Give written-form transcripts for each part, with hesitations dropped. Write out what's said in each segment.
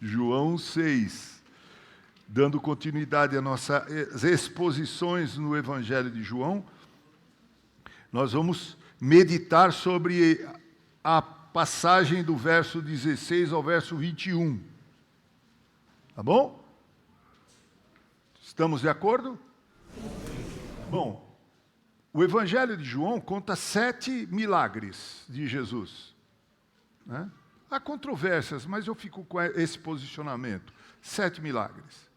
João 6. Dando continuidade às nossas exposições no Evangelho de João, nós vamos meditar sobre a passagem do verso 16 ao verso 21. Tá bom? Estamos de acordo? Bom, o Evangelho de João conta 7 milagres de Jesus, né? Há controvérsias, mas eu fico com esse posicionamento. 7 milagres.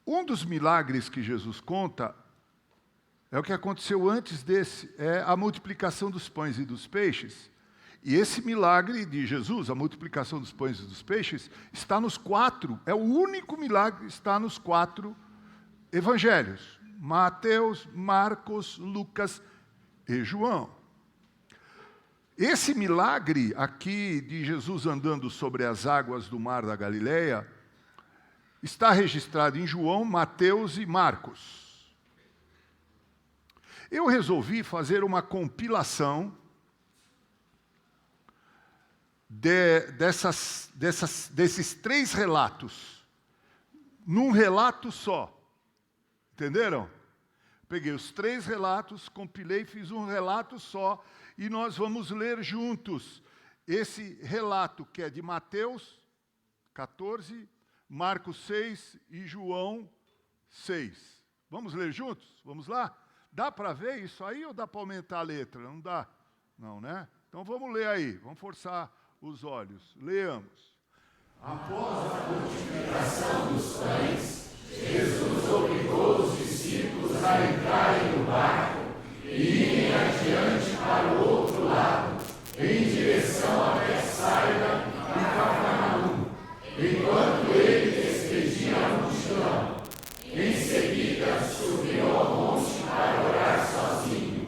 Um dos milagres que Jesus conta é o que aconteceu antes desse, é a multiplicação dos pães e dos peixes. E esse milagre de Jesus, a multiplicação dos pães e dos peixes, está nos 4, é o único milagre que está nos 4 evangelhos. Mateus, Marcos, Lucas e João. Esse milagre aqui de Jesus andando sobre as águas do mar da Galileia está registrado em João, Mateus e Marcos. Eu resolvi fazer uma compilação desses 3 relatos, num relato só. Entenderam? Peguei os 3 relatos, compilei, fiz um relato só, e nós vamos ler juntos esse relato que é de Mateus 14, Marcos 6 e João 6. Vamos ler juntos? Vamos lá? Dá para ver isso aí ou dá para aumentar a letra? Não dá? Não, né? Então vamos ler aí, vamos forçar os olhos. Leamos. Após a multiplicação dos pães, Jesus obrigou os discípulos a entrarem no barco e irem adiante para o outro lado, em direção a Betsaida e Cafarnaum, enquanto ele despedia a multidão. Em seguida, subiu ao monte para orar sozinho.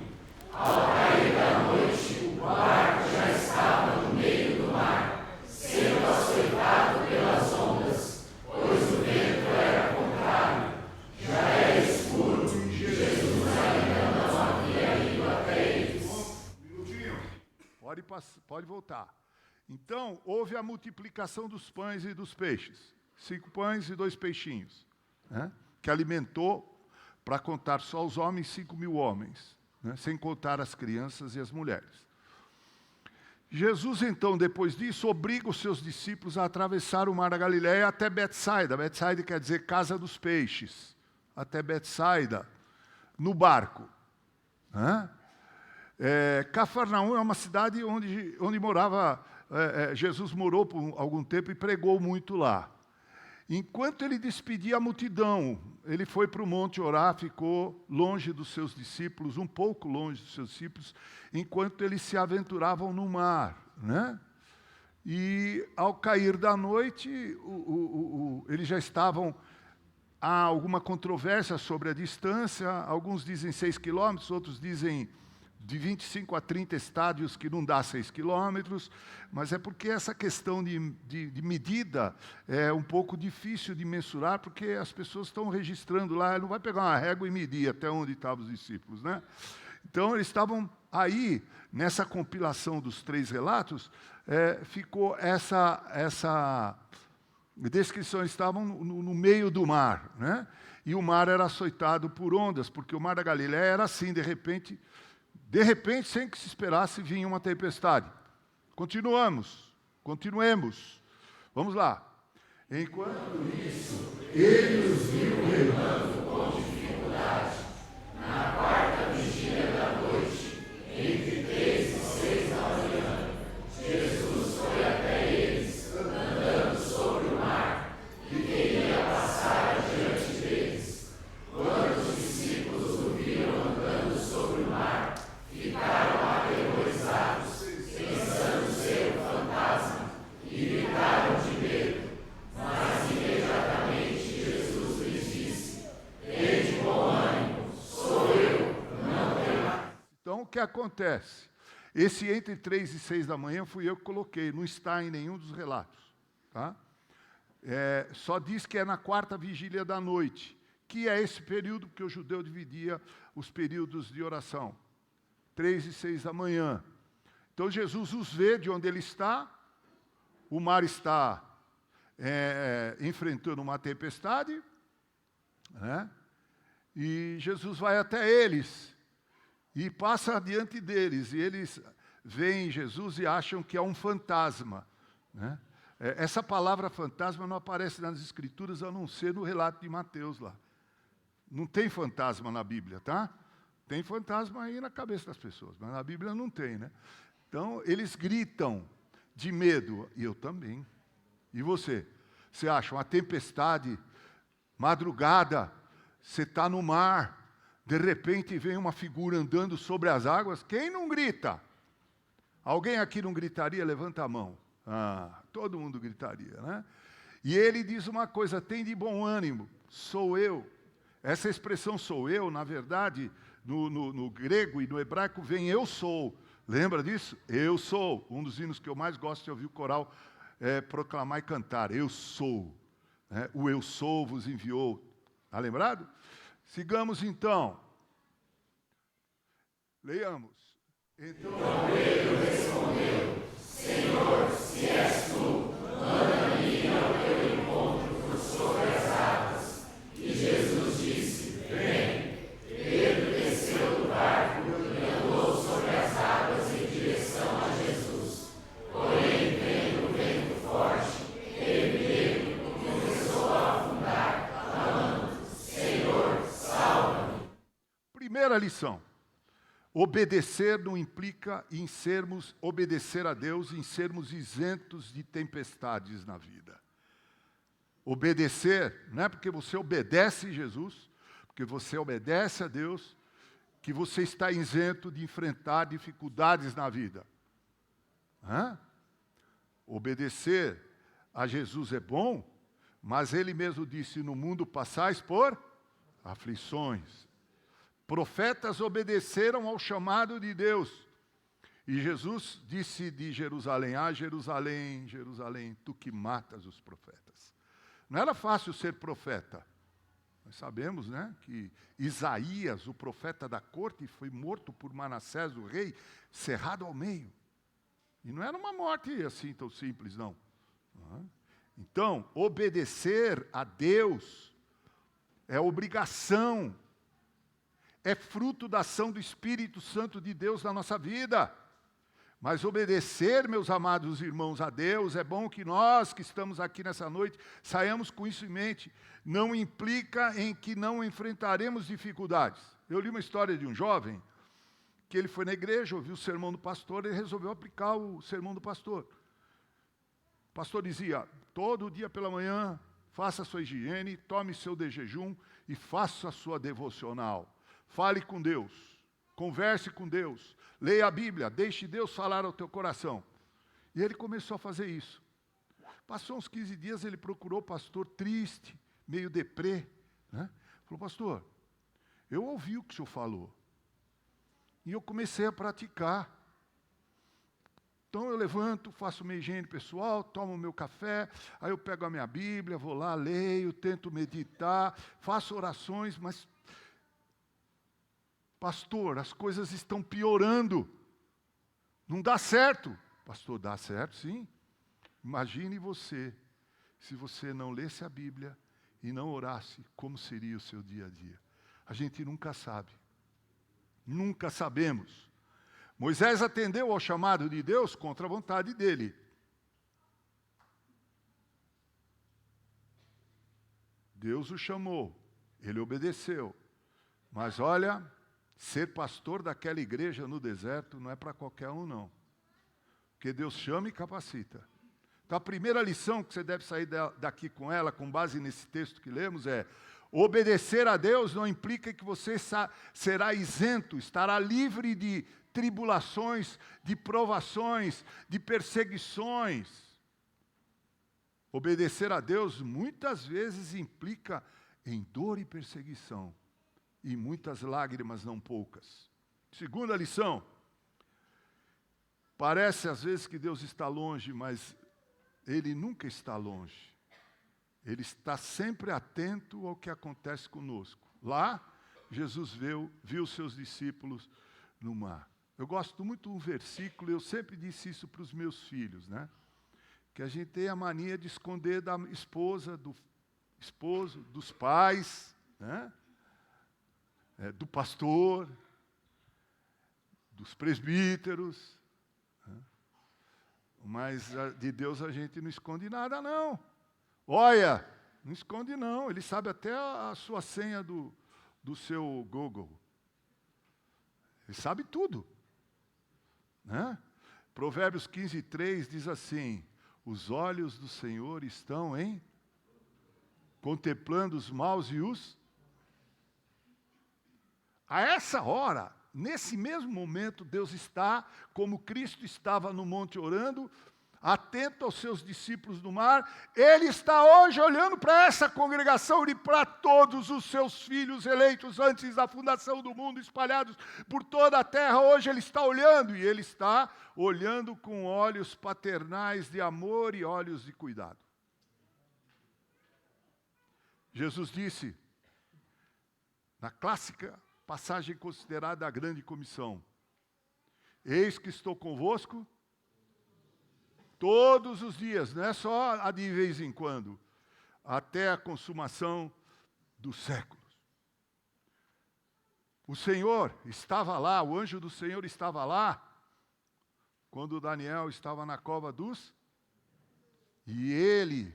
Ao cair da noite, o barco já estava no meio do mar, sendo açoitado pelas ondas, pois o vento era contrário. Já era escuro e Jesus ainda não havia ido até eles. Pode voltar. Então, houve a multiplicação dos pães e dos peixes. 5 pães e 2 peixinhos, né? Que alimentou, para contar só os homens, 5.000 homens, né? Sem contar as crianças e as mulheres. Jesus, então, depois disso, obriga os seus discípulos a atravessar o mar da Galileia até Betsaida. Betsaida quer dizer casa dos peixes. Até Betsaida, no barco, né? Cafarnaum é uma cidade onde morava... Jesus morou por algum tempo e pregou muito lá. Enquanto ele despedia a multidão, ele foi para o monte orar, ficou longe dos seus discípulos, um pouco longe dos seus discípulos, enquanto eles se aventuravam no mar, né? E ao cair da noite, eles já estavam... Há alguma controvérsia sobre a distância, alguns dizem 6 quilômetros, outros dizem de 25 a 30 estádios, que não dá 6 quilômetros, mas é porque essa questão de medida é um pouco difícil de mensurar, porque as pessoas estão registrando lá, ele não vai pegar uma régua e medir até onde estavam os discípulos, né? Então, eles estavam aí, nessa compilação dos 3 relatos, ficou essa descrição, estavam no meio do mar, né? E o mar era açoitado por ondas, porque o mar da Galileia era assim, de repente, sem que se esperasse, vinha uma tempestade. Continuemos. Vamos lá. Enquanto isso, ele os viu remando com dificuldade. Na quarta vigília da noite, entre 3 e 6 da manhã, Jesus foi até eles, andando sobre o mar, e queria passar adiante deles. Quando os discípulos o viram andando sobre o mar, ficaram aterrorizados, pensando ser um fantasma, e gritaram de medo. Mas imediatamente Jesus lhes disse: "Tende bom ânimo, sou eu, não temais." Então, o que acontece? Esse entre 3 e 6 da manhã fui eu que coloquei, não está em nenhum dos relatos, tá? Só diz que é na quarta vigília da noite, que é esse período que o judeu dividia os períodos de oração. 3 e 6 da manhã. Então, Jesus os vê de onde ele está, o mar está enfrentando uma tempestade, né? E Jesus vai até eles e passa adiante deles, e eles veem Jesus e acham que é um fantasma, né? Essa palavra fantasma não aparece nas Escrituras, a não ser no relato de Mateus lá. Não tem fantasma na Bíblia, tá? Tem fantasma aí na cabeça das pessoas, mas na Bíblia não tem, né? Então, eles gritam de medo, e eu também. E você? Você acha uma tempestade, madrugada, você está no mar, de repente vem uma figura andando sobre as águas, quem não grita? Alguém aqui não gritaria? Levanta a mão. Todo mundo gritaria, né? E ele diz uma coisa, tem de bom ânimo, sou eu. Essa expressão sou eu, na verdade, no grego e no hebraico vem eu sou. Lembra disso? Eu sou. Um dos hinos que eu mais gosto de ouvir o coral proclamar e cantar. Eu sou. Né? O eu sou vos enviou. Está lembrado? Sigamos então. Leiamos. Então ele respondeu, Senhor, se és tu, manda-me ao teu encontro por sobre as águas. E Jesus disse, vem. Pedro desceu do barco e andou sobre as águas em direção a Jesus. Porém, vendo o vento forte, ele medo começou a afundar, clamando, Senhor, salva-me. primeira lição. Obedecer não implica obedecer a Deus em sermos isentos de tempestades na vida. Obedecer, não é porque você obedece a Jesus, porque você obedece a Deus, que você está isento de enfrentar dificuldades na vida. Obedecer a Jesus é bom, mas Ele mesmo disse, no mundo passais por aflições. Profetas obedeceram ao chamado de Deus. E Jesus disse de Jerusalém, Jerusalém, Jerusalém, tu que matas os profetas. Não era fácil ser profeta. Nós sabemos, né, que Isaías, o profeta da corte, foi morto por Manassés, o rei, cerrado ao meio. E não era uma morte assim tão simples, não. Então, obedecer a Deus é obrigação. É fruto da ação do Espírito Santo de Deus na nossa vida. Mas obedecer, meus amados irmãos, a Deus, é bom que nós que estamos aqui nessa noite saiamos com isso em mente. Não implica em que não enfrentaremos dificuldades. Eu li uma história de um jovem que ele foi na igreja, ouviu o sermão do pastor e resolveu aplicar o sermão do pastor. O pastor dizia, todo dia pela manhã, faça a sua higiene, tome seu de jejum e faça a sua devocional. Fale com Deus, converse com Deus, leia a Bíblia, deixe Deus falar ao teu coração. E ele começou a fazer isso. Passou uns 15 dias, ele procurou o pastor triste, meio deprê. Né? Falou, pastor, eu ouvi o que o senhor falou. E eu comecei a praticar. Então eu levanto, faço minha higiene pessoal, tomo o meu café, aí eu pego a minha Bíblia, vou lá, leio, tento meditar, faço orações, mas... Pastor, as coisas estão piorando. Não dá certo. Pastor, dá certo, sim. Imagine você, se você não lesse a Bíblia e não orasse, como seria o seu dia a dia. A gente nunca sabe. Nunca sabemos. Moisés atendeu ao chamado de Deus contra a vontade dele. Deus o chamou, ele obedeceu. Mas olha... Ser pastor daquela igreja no deserto não é para qualquer um, não. Porque Deus chama e capacita. Então, a primeira lição que você deve sair daqui com ela, com base nesse texto que lemos, é obedecer a Deus não implica que você será isento, estará livre de tribulações, de provações, de perseguições. Obedecer a Deus muitas vezes implica em dor e perseguição. E muitas lágrimas, não poucas. Segunda lição. Parece às vezes que Deus está longe, mas Ele nunca está longe. Ele está sempre atento ao que acontece conosco. Lá, Jesus viu seus discípulos no mar. Eu gosto muito de um versículo, eu sempre disse isso para os meus filhos, né? que a gente tem a mania de esconder da esposa, do esposo, dos pais, né? Do pastor, dos presbíteros. Né? Mas de Deus a gente não esconde nada, não. Olha, não esconde não. Ele sabe até a sua senha do seu Google. Ele sabe tudo. Né? Provérbios 15:3 diz assim: os olhos do Senhor estão contemplando os maus e os... A essa hora, nesse mesmo momento, Deus está, como Cristo estava no monte orando, atento aos seus discípulos no mar. Ele está hoje olhando para essa congregação e para todos os seus filhos eleitos antes da fundação do mundo, espalhados por toda a terra. Hoje Ele está olhando, e Ele está olhando com olhos paternais de amor e olhos de cuidado. Jesus disse, na clássica passagem considerada a grande comissão: eis que estou convosco todos os dias, não é só a de vez em quando, até a consumação dos séculos. O Senhor estava lá, o anjo do Senhor estava lá, quando Daniel estava na cova dos... E ele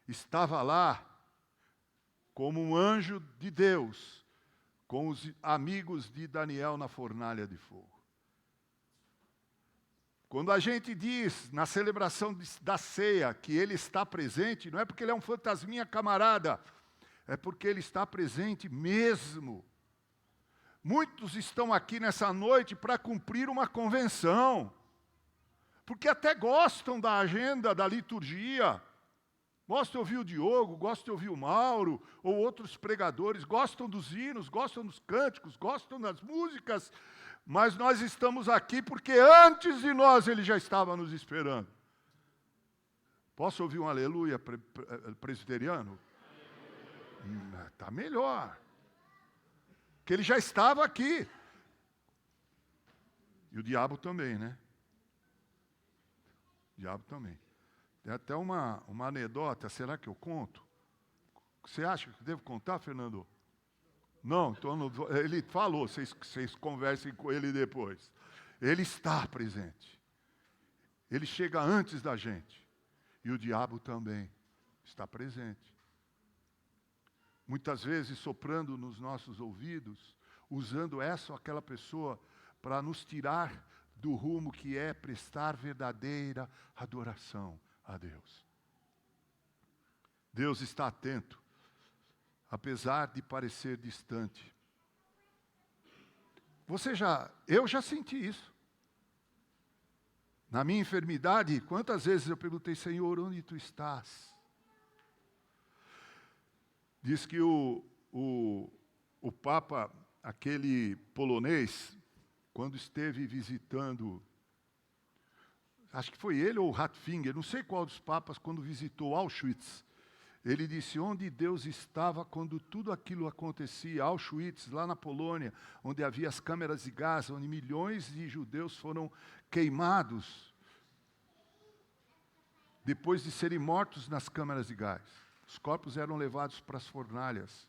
estava lá como um anjo de Deus, com os amigos de Daniel na fornalha de fogo. Quando a gente diz, na celebração da ceia, que Ele está presente, não é porque Ele é um fantasminha camarada, é porque Ele está presente mesmo. Muitos estão aqui nessa noite para cumprir uma convenção, porque até gostam da agenda, da liturgia, gostam de ouvir o Diogo, gostam de ouvir o Mauro, ou outros pregadores, gostam dos hinos, gostam dos cânticos, gostam das músicas, mas nós estamos aqui porque antes de nós Ele já estava nos esperando. Posso ouvir um aleluia presbiteriano? Está melhor. Que Ele já estava aqui. E o diabo também, né? O diabo também. Tem até uma anedota, será que eu conto? Você acha que devo contar, Fernando? Não, então não, ele falou, vocês conversem com ele depois. Ele está presente. Ele chega antes da gente. E o diabo também está presente. Muitas vezes soprando nos nossos ouvidos, usando essa ou aquela pessoa para nos tirar do rumo que é prestar verdadeira adoração a Deus. Deus está atento, apesar de parecer distante. Eu já senti isso. Na minha enfermidade, quantas vezes eu perguntei: Senhor, onde Tu estás? Diz que o Papa, aquele polonês, quando esteve visitando, acho que foi ele ou Ratzinger, não sei qual dos papas, quando visitou Auschwitz, ele disse: onde Deus estava quando tudo aquilo acontecia. Auschwitz, lá na Polônia, onde havia as câmeras de gás, onde milhões de judeus foram queimados, depois de serem mortos nas câmeras de gás. Os corpos eram levados para as fornalhas.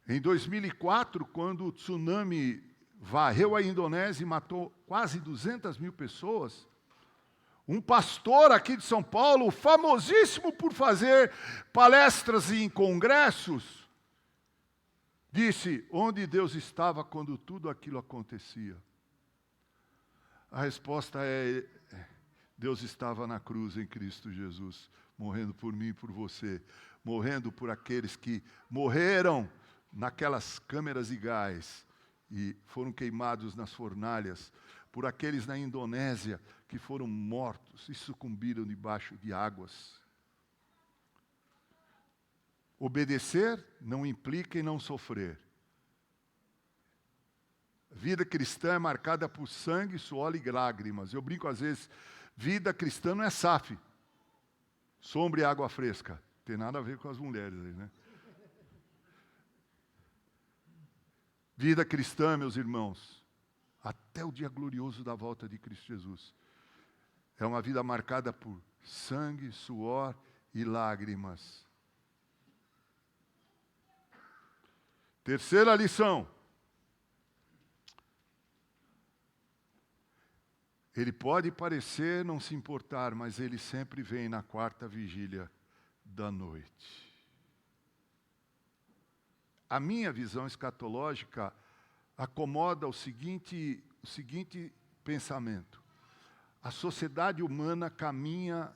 Em 2004, quando o tsunami varreu a Indonésia e matou quase 200 mil pessoas, um pastor aqui de São Paulo, famosíssimo por fazer palestras em congressos, disse: onde Deus estava quando tudo aquilo acontecia? A resposta é: Deus estava na cruz em Cristo Jesus, morrendo por mim e por você, morrendo por aqueles que morreram naquelas câmeras de gás e foram queimados nas fornalhas, por aqueles na Indonésia que foram mortos e sucumbiram debaixo de águas. Obedecer não implica em não sofrer. Vida cristã é marcada por sangue, suor e lágrimas. Eu brinco às vezes, vida cristã não é SAF, sombra e água fresca. Tem nada a ver com as mulheres aí, né? Vida cristã, meus irmãos, até o dia glorioso da volta de Cristo Jesus, É uma vida marcada por sangue, suor e lágrimas. Terceira lição. Ele pode parecer não se importar, mas ele sempre vem na quarta vigília da noite. A minha visão escatológica acomoda o seguinte pensamento. A sociedade humana caminha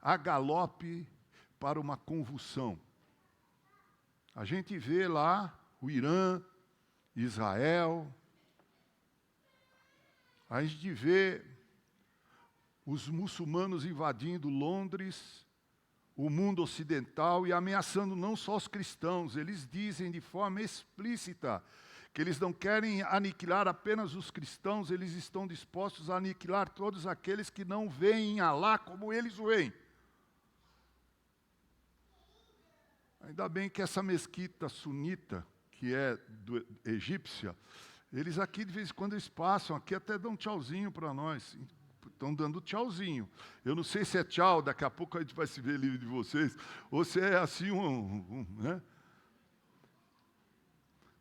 a galope para uma convulsão. A gente vê lá o Irã, Israel, a gente vê os muçulmanos invadindo Londres, o mundo ocidental e ameaçando não só os cristãos. Eles dizem de forma explícita que eles não querem aniquilar apenas os cristãos, eles estão dispostos a aniquilar todos aqueles que não veem Alá como eles o veem. Ainda bem que essa mesquita sunita, que é egípcia, eles aqui de vez em quando eles passam, aqui até dão tchauzinho para nós. Estão dando tchauzinho. Eu não sei se é tchau, daqui a pouco a gente vai se ver livre de vocês, ou se é assim né?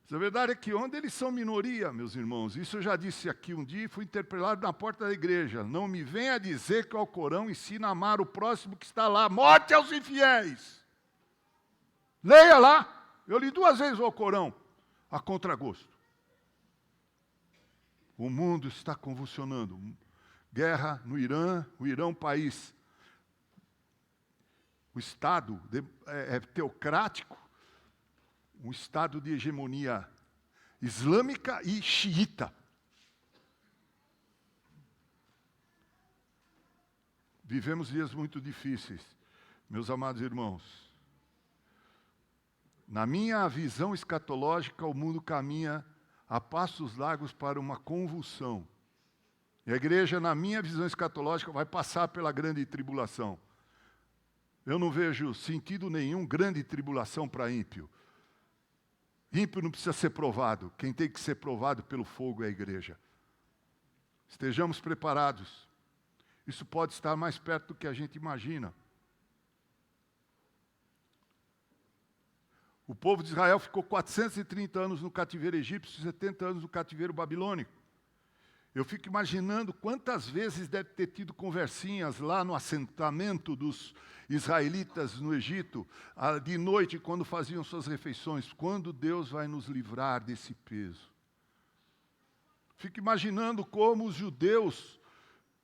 Mas a verdade é que onde eles são minoria, meus irmãos, isso eu já disse aqui um dia e fui interpelado na porta da igreja. Não me venha dizer que o Alcorão ensina a amar o próximo que está lá. Morte aos infiéis! Leia lá. Eu li 2 vezes o Alcorão, a contragosto. O mundo está convulsionando. Guerra no Irã, o Irã é um país, o Estado é teocrático, um Estado de hegemonia islâmica e xiita. Vivemos dias muito difíceis, meus amados irmãos. Na minha visão escatológica, o mundo caminha a passos largos para uma convulsão. E a igreja, na minha visão escatológica, vai passar pela grande tribulação. Eu não vejo sentido nenhum grande tribulação para ímpio. Ímpio não precisa ser provado. Quem tem que ser provado pelo fogo é a igreja. Estejamos preparados. Isso pode estar mais perto do que a gente imagina. O povo de Israel ficou 430 anos no cativeiro egípcio, 70 anos no cativeiro babilônico. Eu fico imaginando quantas vezes deve ter tido conversinhas lá no assentamento dos israelitas no Egito, de noite, quando faziam suas refeições. Quando Deus vai nos livrar desse peso? Fico imaginando como os judeus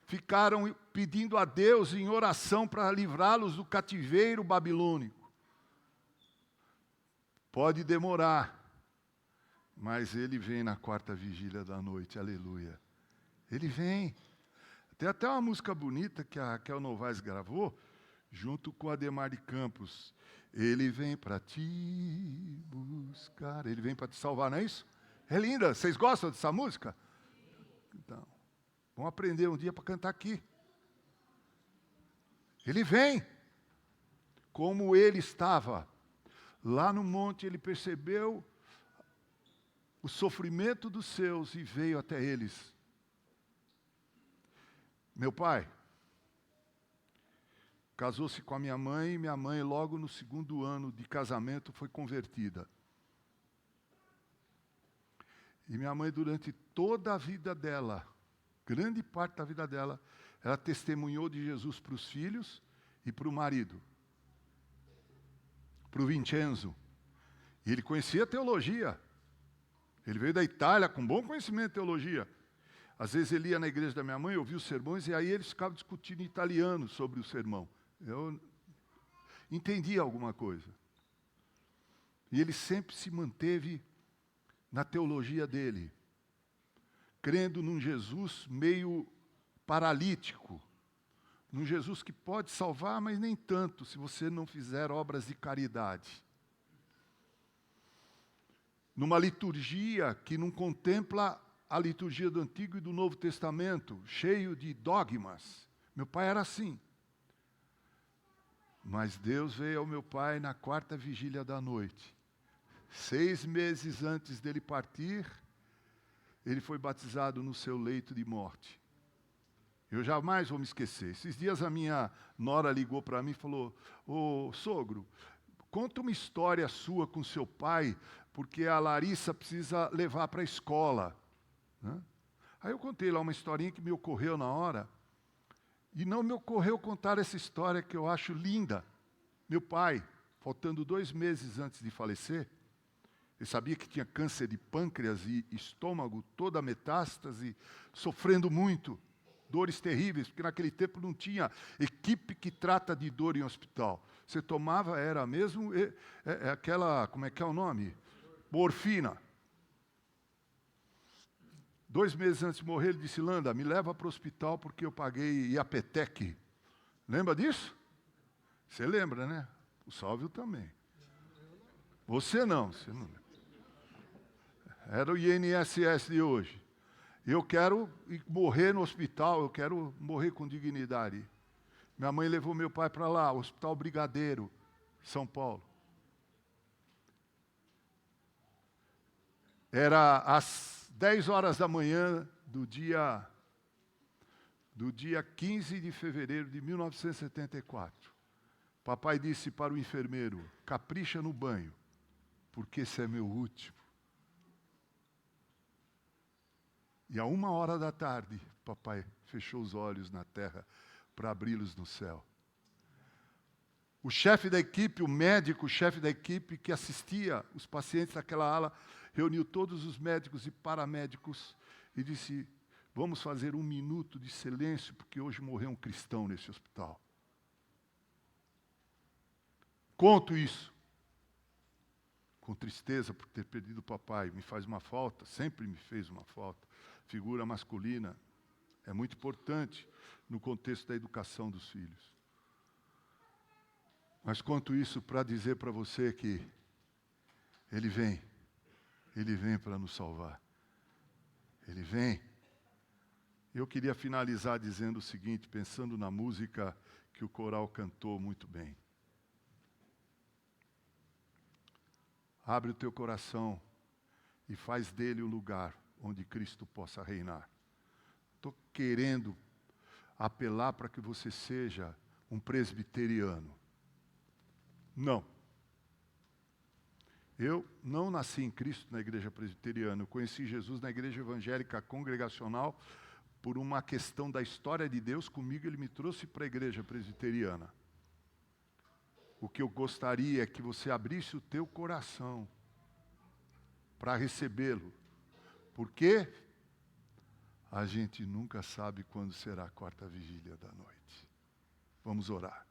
ficaram pedindo a Deus em oração para livrá-los do cativeiro babilônico. Pode demorar, mas ele vem na quarta vigília da noite, aleluia. Ele vem. Tem até uma música bonita que a Raquel Novaes gravou, junto com a Ademar de Campos. Ele vem para te buscar, ele vem para te salvar, não é isso? É linda, vocês gostam dessa música? Então, vamos aprender um dia para cantar aqui. Ele vem. Como ele estava lá no monte, ele percebeu o sofrimento dos seus e veio até eles. Meu pai casou-se com a minha mãe, e minha mãe, logo no 2º ano de casamento, foi convertida. E minha mãe, durante toda a vida dela, grande parte da vida dela, ela testemunhou de Jesus para os filhos e para o marido, para o Vincenzo. E ele conhecia teologia. Ele veio da Itália com bom conhecimento de teologia. Às vezes ele ia na igreja da minha mãe, ouvia os sermões, e aí eles ficavam discutindo em italiano sobre o sermão. Eu entendia alguma coisa. E ele sempre se manteve na teologia dele, crendo num Jesus meio paralítico, num Jesus que pode salvar, mas nem tanto, se você não fizer obras de caridade. Numa liturgia que não contempla a liturgia do Antigo e do Novo Testamento, cheio de dogmas. Meu pai era assim. Mas Deus veio ao meu pai na quarta vigília da noite. 6 meses antes dele partir, ele foi batizado no seu leito de morte. Eu jamais vou me esquecer. Esses dias a minha nora ligou para mim e falou: ô sogro, conta uma história sua com seu pai, porque a Larissa precisa levar para a escola. Né? Aí eu contei lá uma historinha que me ocorreu na hora, e não me ocorreu contar essa história que eu acho linda. Meu pai, faltando 2 meses antes de falecer, ele sabia que tinha câncer de pâncreas e estômago, toda a metástase, sofrendo muito, dores terríveis, porque naquele tempo não tinha equipe que trata de dor em hospital. Você tomava, era mesmo aquela, como é que é o nome? Morfina. 2 meses antes de morrer, ele disse: Landa, me leva para o hospital porque eu paguei Iapetec. Lembra disso? Você lembra, né? O Sálvio também. Você não lembra. Era o INSS de hoje. Eu quero morrer no hospital, eu quero morrer com dignidade. Minha mãe levou meu pai para lá, Hospital Brigadeiro, São Paulo. Era às 10 horas da manhã do dia 15 de fevereiro de 1974. Papai disse para o enfermeiro: capricha no banho, porque esse é meu último. E a 1h papai fechou os olhos na terra para abri-los no céu. O chefe da equipe, o médico, o chefe da equipe que assistia os pacientes naquela ala, reuniu todos os médicos e paramédicos e disse: vamos fazer 1 minuto de silêncio, porque hoje morreu um cristão nesse hospital. Conto isso com tristeza por ter perdido o papai. Me faz uma falta, sempre me fez uma falta. Figura masculina é muito importante no contexto da educação dos filhos. Mas conto isso para dizer para você que Ele vem para nos salvar. Ele vem. Eu queria finalizar dizendo o seguinte, pensando na música que o coral cantou muito bem. Abre o teu coração e faz dele o lugar onde Cristo possa reinar. Estou querendo apelar para que você seja um presbiteriano. Não. Eu não nasci em Cristo na igreja presbiteriana. Eu conheci Jesus na igreja evangélica congregacional por uma questão da história de Deus. Comigo ele me trouxe para a igreja presbiteriana. O que eu gostaria é que você abrisse o teu coração para recebê-lo. Porque a gente nunca sabe quando será a 4ª vigília da noite. Vamos orar.